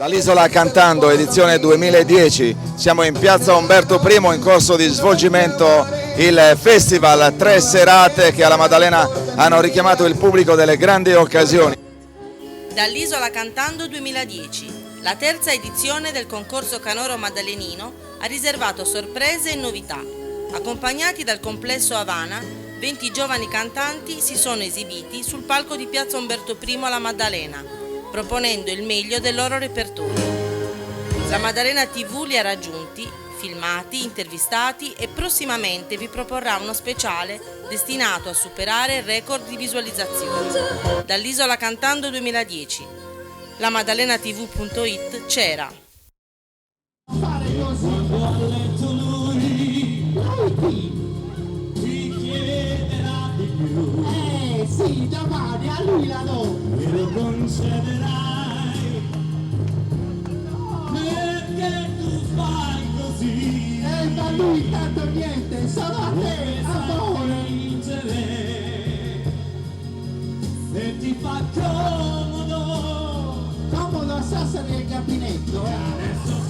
Dall'Isola Cantando, edizione 2010, siamo in piazza Umberto I, in corso di svolgimento il festival, 3 serate che alla Maddalena hanno richiamato il pubblico delle grandi occasioni. Dall'Isola Cantando 2010, la terza edizione del concorso canoro maddalenino ha riservato sorprese e novità. Accompagnati dal complesso Havana, 20 giovani cantanti si sono esibiti sul palco di piazza Umberto I alla Maddalena, proponendo il meglio del loro repertorio. La Maddalena TV li ha raggiunti, filmati, intervistati e prossimamente vi proporrà uno speciale destinato a superare il record di visualizzazioni. Dall'Isola Cantando 2010, la maddalenatv.it c'era. Sì, domani a lui la do. Me lo concederai, perché tu fai così. E da lui tanto niente, solo a te, amore. Se ti fa comodo, comodo a Sassari nel gabinetto.